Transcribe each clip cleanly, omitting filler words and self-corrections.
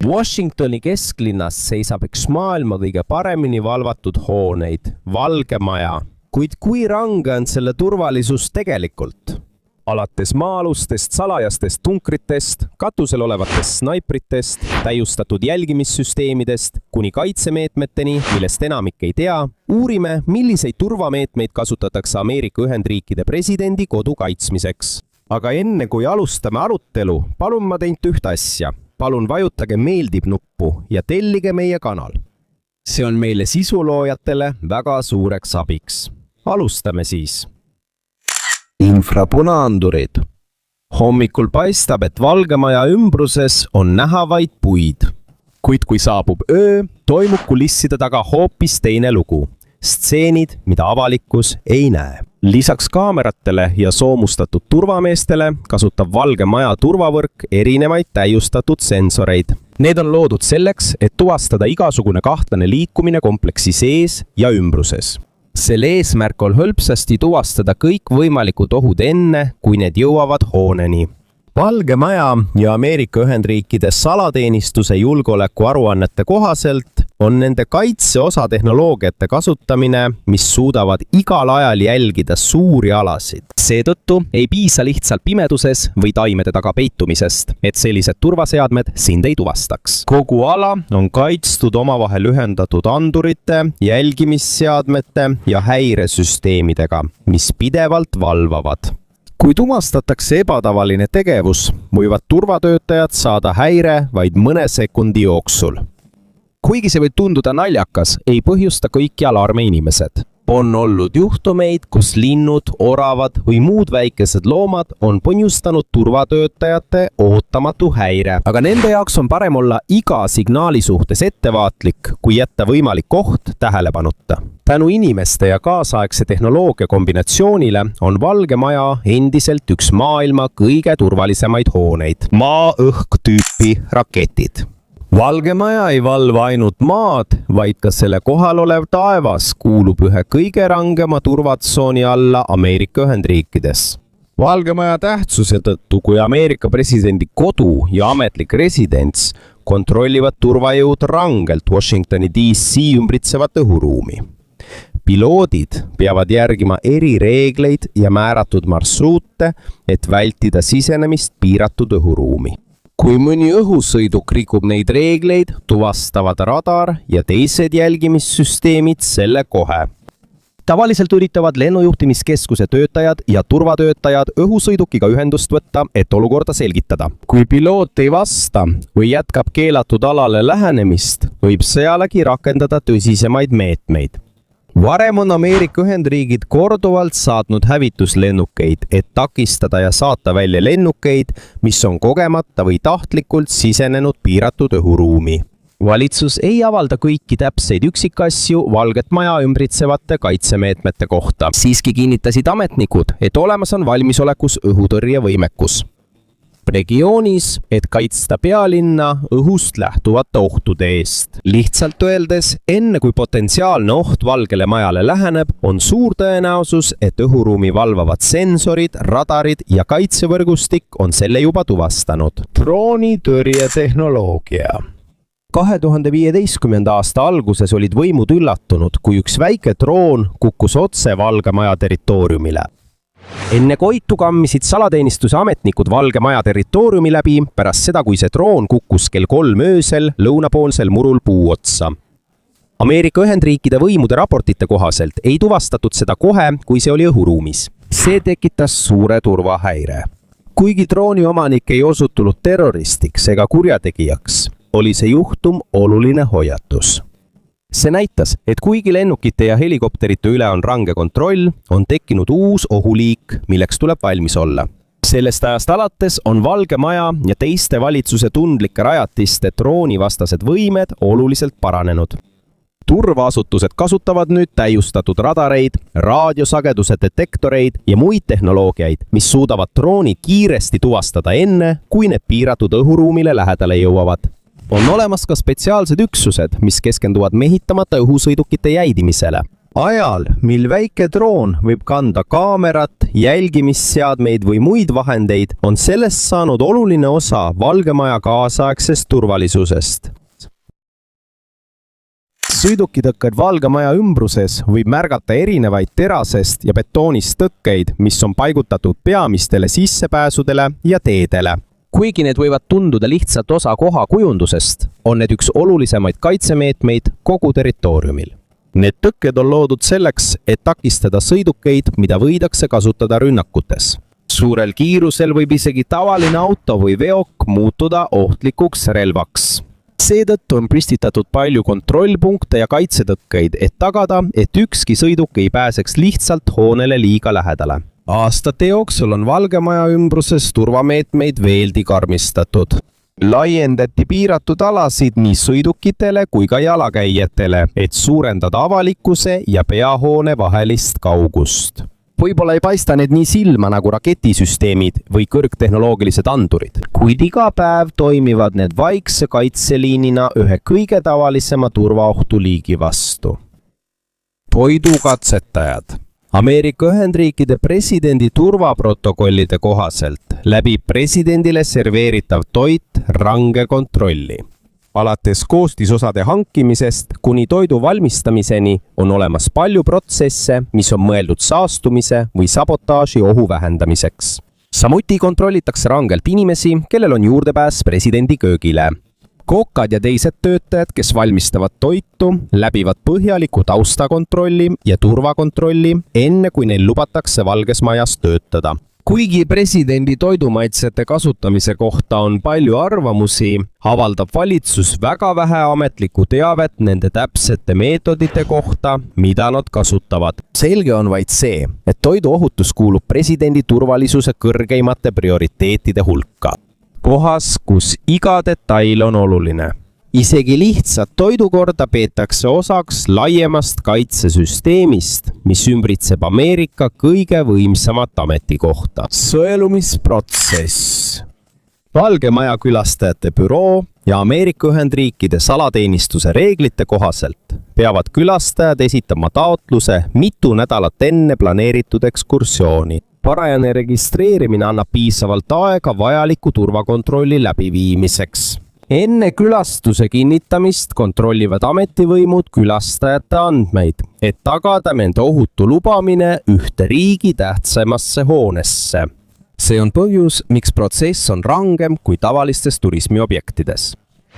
Washingtoni kesklinnas seisab üks maailma kõige paremini valvatud hooneid, Valge Maja. Kuid kui range on selle turvalisus tegelikult? Alates maa-alustest salajastest tunkritest, katusel olevatest snaipritest, täiustatud jälgimissüsteemidest kuni kaitsemeetmeteni, millest enamik ei tea, uurime, milliseid turvameetmeid kasutatakse Ameerika Ühendriikide presidendi kodu kaitsmiseks. Aga enne kui alustame arutelu, palun ma teilt ühte asja. Palun vajutage meeldib nuppu ja tellige meie kanal. See on meile sisuloojatele väga suureks abiks. Alustame siis. Infrapunaandurid. Hommikul paistab, et Valge Maja ümbruses on näha vaid puid. Kuid kui saabub öö, toimub kulisside taga hoopis teine lugu. Stseenid, mida avalikkus ei näe. Lisaks kaameratele ja soomustatud turvameestele kasutab Valge Maja turvavõrk erinevaid täiustatud sensoreid. Need on loodud selleks, et tuvastada igasugune kahtlane liikumine kompleksi sees ja ümbruses. Selle eesmärk on hõlpsasti tuvastada kõik võimalikud ohud enne, kui need jõuavad hooneni. Valge Maja ja Ameerika Ühendriikide salateenistuse julgeoleku aruannete kohaselt on nende kaitseosa tehnoloogiate kasutamine, mis suudavad igal ajal jälgida suuri alasid. Seetõttu ei piisa lihtsalt pimeduses või taimede taga peitumisest, et sellised turvaseadmed sind ei tuvastaks. Kogu ala on kaitstud omavahel ühendatud andurite, jälgimisseadmete ja häiresüsteemidega, mis pidevalt valvavad. Kui tuvastatakse ebatavaline tegevus, võivad turvatöötajad saada häire vaid mõne sekundi jooksul. Kuigi see võib tunduda naljakas, ei põhjusta kõiki alarme inimesed. On olnud juhtumeid, kus linnud, oravad või muud väikesed loomad on põhjustanud turvatöötajate ootamatu häire. Aga nende jaoks on parem olla iga signaali suhtes ettevaatlik, kui jätta võimalik oht tähelepanuta. Tänu inimeste ja kaasaegse tehnoloogia kombinatsioonile on Valge Maja endiselt üks maailma kõige turvalisemaid hooneid. Maa-õhk-tüüpi raketid. Valge Maja ei valva ainult maad, vaid ka selle kohal olev taevas kuulub ühe kõige rangema turvatsooni alla Ameerika Ühendriikides. Valge Maja tähtsuse tõttu, kui Ameerika presidendi kodu ja ametlik residents kontrollivad turvajõud rangelt Washingtoni DC ümbritsevat õhuruumi. Piloodid peavad järgima eri reegleid ja määratud marsruute, et vältida sisenemist piiratud õhuruumi. Kui mõni õhusõiduk rikub neid reegleid, tuvastavad radar ja teised jälgimissüsteemid selle kohe. Tavaliselt üritavad lennujuhtimiskeskuse töötajad ja turvatöötajad õhusõidukiga ühendust võtta, et olukorda selgitada. Kui piloot ei vasta või jätkab keelatud alale lähenemist, võib sealegi rakendada tõsisemaid meetmeid. Varem on Ameerika Ühendriigid korduvalt saatnud hävituslennukeid, et takistada ja saata välja lennukeid, mis on kogemata või tahtlikult sisenenud piiratud õhuruumi. Valitsus ei avalda kõiki täpseid üksikasju Valget Maja ümbritsevate kaitsemeetmete kohta. Siiski kinnitasid ametnikud, et olemas on valmisolekus õhutõrjevõimekus regioonis, et kaitsta pealinna õhust lähtuvate ohtude eest. Lihtsalt öeldes, enne kui potentsiaalne oht Valgele Majale läheneb, on suur tõenäosus, et õhuruumi valvavad sensorid, radarid ja kaitsevõrgustik on selle juba tuvastanud. Droonitõrjetehnoloogia. 2015. aasta alguses olid võimud üllatunud, kui üks väike droon kukkus otse Valge Maja territooriumile. Enne koitu kammisid salateenistuse ametnikud Valge Maja territooriumi läbi pärast seda, kui see droon kukkus kell 3 öösel lõunapoolsel murul puu otsa. Ameerika Ühendriikide võimude raportite kohaselt ei tuvastatud seda kohe, kui see oli õhuruumis. See tekitas suure turvahäire. Kuigi drooni omanik ei osutunud terroristiks ega kurjategijaks, oli see juhtum oluline hoiatus. See näitas, et kuigi lennukite ja helikopterite üle on range kontroll, on tekkinud uus ohuliik, milleks tuleb valmis olla. Sellest ajast alates on Valge Maja ja teiste valitsuse tundlike rajatiste droonivastased võimed oluliselt paranenud. Turvaasutused kasutavad nüüd täiustatud radareid, raadiosageduse detektoreid ja muid tehnoloogiaid, mis suudavad drooni kiiresti tuvastada enne, kui need piiratud õhuruumile lähedale jõuavad. On olemas ka spetsiaalsed üksused, mis keskenduvad mehitamata õhusõidukite jäidimisele. ajal, mil väike droon võib kanda kaamerat, jälgimisseadmeid või muid vahendeid, on sellest saanud oluline osa Valge Maja kaasaegsest turvalisusest. Sõidukitõkked Valge Maja ümbruses võib märgata erinevaid terasest ja betoonist tõkkeid, mis on paigutatud peamistele sissepääsudele ja teedele. Kuigi need võivad tunduda lihtsalt osa koha kujundusest, on need üks olulisemaid kaitsemeetmeid kogu territooriumil. Need tõkked on loodud selleks, et takistada sõidukeid, mida võidakse kasutada rünnakutes. Suurel kiirusel võib isegi tavaline auto või veok muutuda ohtlikuks relvaks. Seetõttu on püstitatud palju kontrollpunkte ja kaitsetõkkeid, et tagada, et ükski sõiduk ei pääseks lihtsalt hoonele liiga lähedale. Aastate jooksul on Valge Maja ümbruses turvameetmeid veelgi karmistatud. Laiendati piiratud alasid nii sõidukitele kui ka jalakäijatele, et suurendada avalikkuse ja peahoone vahelist kaugust. Võib-olla ei paista need nii silma nagu raketisüsteemid või kõrgtehnoloogilised andurid, kuid iga päev toimivad need vaikse kaitseliinina ühe kõige tavalisema turvaohtu liigi vastu. Toidukatsetajad. Ameerika Ühendriikide presidendi turvaprotokollide kohaselt läbib presidendile serveeritav toit range kontrolli. Alates koostisosade hankimisest kuni toidu valmistamiseni on olemas palju protsesse, mis on mõeldud saastumise või sabotaaži ohu vähendamiseks. Samuti kontrollitakse rangelt inimesi, kellel on juurdepääs presidendi köögile. Kokad ja teised töötajad, kes valmistavad toitu, läbivad põhjaliku taustakontrolli ja turvakontrolli, enne kui neil lubatakse Valges Majas töötada. Kuigi presidendi toidumaitsete kasutamise kohta on palju arvamusi, avaldab valitsus väga vähe ametlikku teavet nende täpsete meetodite kohta, mida nad kasutavad. Selge on vaid see, et toiduohutus kuulub presidendi turvalisuse kõrgeimate prioriteetide hulka. Kohas, kus iga detail on oluline. Isegi lihtsat toidukorda peetakse osaks laiemast kaitsesüsteemist, mis ümbritseb Ameerika kõige võimsamat ametikohta. Sõelumisprotsess. Valge Maja külastajate büroo ja Ameerika Ühendriikide salateenistuse reeglite kohaselt peavad külastajad esitama taotluse mitu nädalat enne planeeritud ekskursiooni. Varajane registreerimine annab piisavalt aega vajaliku turvakontrolli läbiviimiseks. Enne külastuse kinnitamist kontrollivad ametivõimud külastajate andmeid, et tagada nende ohutu lubamine ühte riigi tähtsamasse hoonesse. See on põhjus, miks protsess on rangem kui tavalistes turismiobjektides.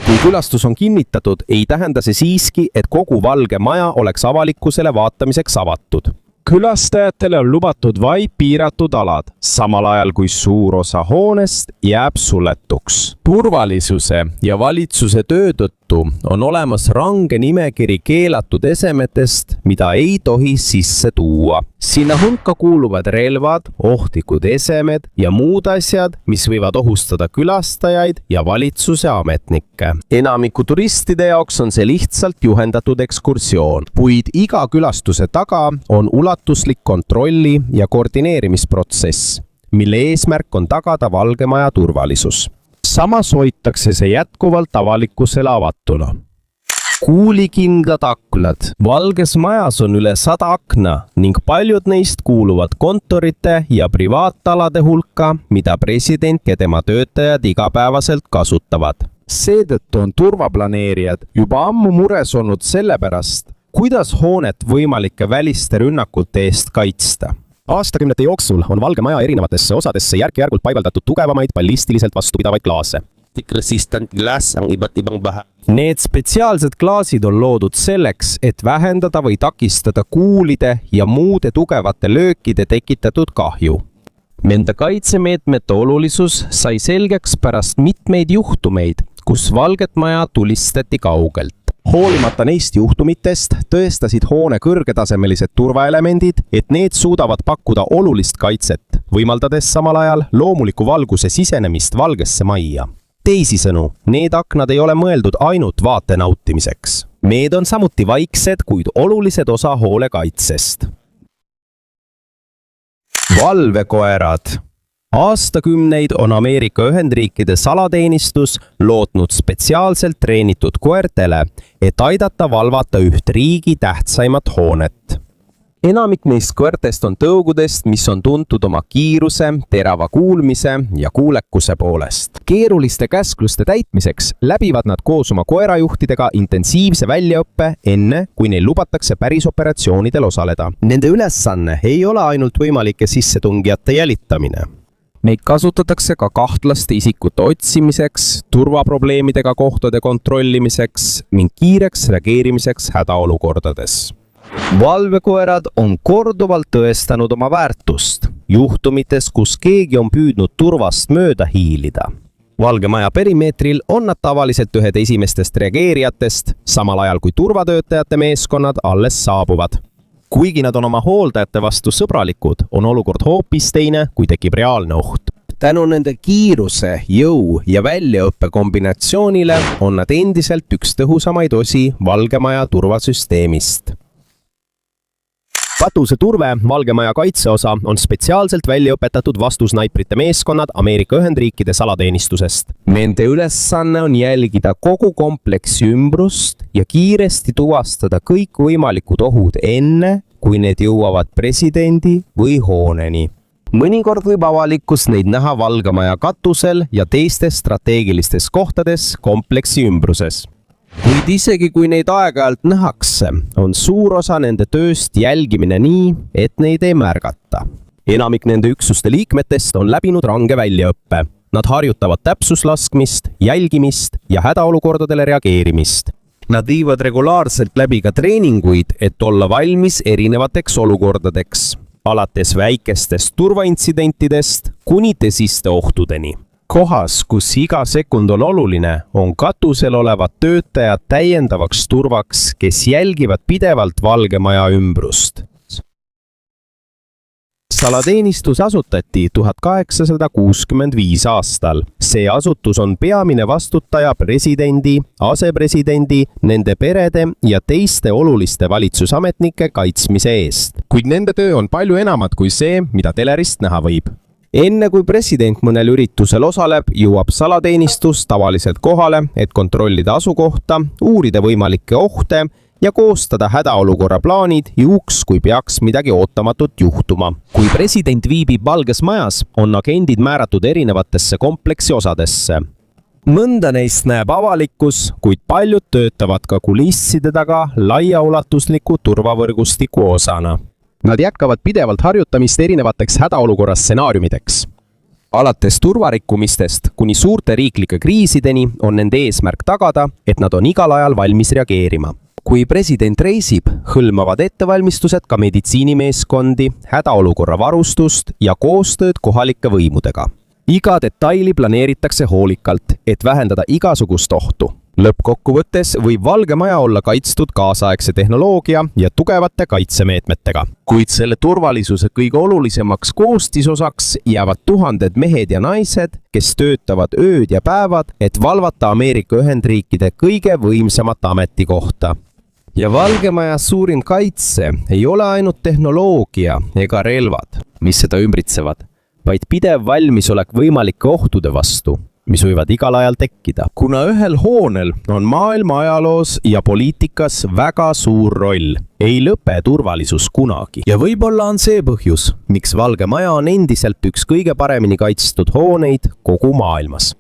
Kui külastus on kinnitatud, ei tähenda see siiski, et kogu Valge Maja oleks avalikkusele vaatamiseks avatud. Külastajatele on lubatud vaid piiratud alad, samal ajal kui suur osa hoonest jääb suletuks. Turvalisuse ja valitsuse töö tõttu on olemas range nimekiri keelatud esemetest, mida ei tohi sisse tuua. Sinna hulka kuuluvad relvad, ohtlikud esemed ja muud asjad, mis võivad ohustada külastajaid ja valitsuse ametnikke. Enamiku turistide jaoks on see lihtsalt juhendatud ekskursioon, kuid iga külastuse taga on ulatuslik kontrolli- ja koordineerimisprotsess, mille eesmärk on tagada Valge Maja turvalisus. Samas hoitakse see jätkuvalt avalikkusele avatuna. Kuulikindlad aknad. Valges Majas on üle 100 akna ning paljud neist kuuluvad kontorite ja privaatalade hulka, mida president ja tema töötajad igapäevaselt kasutavad. Seetõttu on turvaplaneerijad juba ammu mures olnud sellepärast, kuidas hoonet võimalike väliste rünnakute eest kaitsta. Aastakümnete jooksul on Valge Maja erinevatesse osadesse järk-järgult paigaldatud tugevamaid ballistiliselt vastupidavaid klaase. Need spetsiaalsed klaasid on loodud selleks, et vähendada või takistada kuulide ja muude tugevate löökide tekitatud kahju. Nende kaitsemeetmete olulisus sai selgeks pärast mitmeid juhtumeid, kus Valget Maja tulistati kaugelt. Hoolimata neist juhtumitest tõestasid hoone kõrgetasemelised turvaelemendid, et need suudavad pakkuda olulist kaitset, võimaldades samal ajal loomuliku valguse sisenemist Valgesse Majja. Teisisõnu, need aknad ei ole mõeldud ainult vaate nautimiseks. Need on samuti vaiksed, kuid olulised osa hoolekaitsest. Valvekoerad. Aastakümneid on Ameerika Ühendriikide salateenistus lootnud spetsiaalselt treenitud koertele, et aidata valvata üht riigi tähtsaimat hoonet. enamik neist koertest on tõugudest, mis on tuntud oma kiiruse, terava kuulmise ja kuulekuse poolest. Keeruliste käskluste täitmiseks läbivad nad koos oma koerajuhtidega intensiivse väljaõppe enne, kui neil lubatakse päris operatsioonidel osaleda. Nende ülesanne ei ole ainult võimalike sissetungijate jälitamine. Neid kasutatakse ka kahtlaste isikute otsimiseks, turvaprobleemidega kohtade kontrollimiseks ning kiireks reageerimiseks hädaolukordades. Valvekoerad on korduvalt tõestanud oma väärtust juhtumites, kus keegi on püüdnud turvast mööda hiilida. Valge Maja perimeetril on nad tavaliselt ühed esimestest reageerijatest, samal ajal kui turvatöötajate meeskonnad alles saabuvad. Kuigi nad on oma hooldajate vastu sõbralikud, on olukord hoopis teine, kui tekib reaalne oht. Tänu nende kiiruse, jõu ja väljaõppe kombinatsioonile on nad endiselt üks tõhusamaid osi Valge Maja turvasüsteemist. Katuse turve Valge Maja kaitseosa on spetsiaalselt välja õpetatud vastusnaiprite meeskonnad Ameerika Ühendriikide salateenistusest. Nende ülesanne on jälgida kogu kompleksi ümbrust ja kiiresti tuvastada kõik võimalikud ohud enne, kui need jõuavad presidendi või hooneni. Mõnikord võib avalikkus neid näha Valge Maja katusel ja teistes strateegilistes kohtades kompleksi ümbruses. Kuid isegi kui neid aeg-ajalt nähakse, on suur osa nende tööst jälgimine nii, et neid ei märgata. Enamik nende üksuste liikmetest on läbinud range väljaõppe. Nad harjutavad täpsuslaskmist, jälgimist ja hädaolukordadele reageerimist. Nad viivad regulaarselt läbi ka treeninguid, et olla valmis erinevateks olukordadeks, alates väikestest turvaintsidentidest kuni tõsiste ohtudeni. Kohas, kus iga sekund on oluline, on katusel olevad töötajad täiendavaks turvaks, kes jälgivad pidevalt Valge Maja ümbrust. Salateenistus asutati 1865 aastal. See asutus on peamine vastutaja presidendi, asepresidendi, nende perede ja teiste oluliste valitsusametnike kaitsmise eest. Kuid nende töö on palju enamat kui see, mida telerist näha võib. Enne kui president mõnel üritusel osaleb, jõuab salateenistus tavaliselt kohale, et kontrollida asukohta, uurida võimalikke ohte ja koostada hädaolukorra plaanid juhuks, kui peaks midagi ootamatut juhtuma. Kui president viibib Valges Majas, on agendid määratud erinevatesse kompleksi osadesse. Mõnda neist näeb avalikkus, kuid paljud töötavad ka kulisside taga laiaulatusliku turvavõrgustiku osana. Nad jätkavad pidevalt harjutamist erinevateks hädaolukorra stsenaariumideks. Alates turvarikkumistest kuni suurte riiklike kriisideni on nende eesmärk tagada, et nad on igal ajal valmis reageerima. Kui president reisib, hõlmavad ettevalmistused ka meditsiinimeeskondi, hädaolukorra varustust ja koostööd kohalike võimudega. Iga detaili planeeritakse hoolikalt, et vähendada igasugust ohtu. Lõppkokkuvõttes võib Valge Maja olla kaitstud kaasaegse tehnoloogia ja tugevate kaitsemeetmetega. Kuid selle turvalisuse kõige olulisemaks koostisosaks jäävad tuhanded mehed ja naised, kes töötavad ööd ja päevad, et valvata Ameerika Ühendriikide kõige võimsamat ametikohta. Ja Valge Maja suurim kaitse ei ole ainult tehnoloogia ega relvad, mis seda ümbritsevad, vaid pidev valmisolek võimalike ohtude vastu, mis võivad igal ajal tekkida. Kuna ühel hoonel on maailma ajaloos ja poliitikas väga suur roll, ei lõpe turvalisus kunagi. Ja võib-olla on see põhjus, miks Valge Maja on endiselt üks kõige paremini kaitstud hooneid kogu maailmas.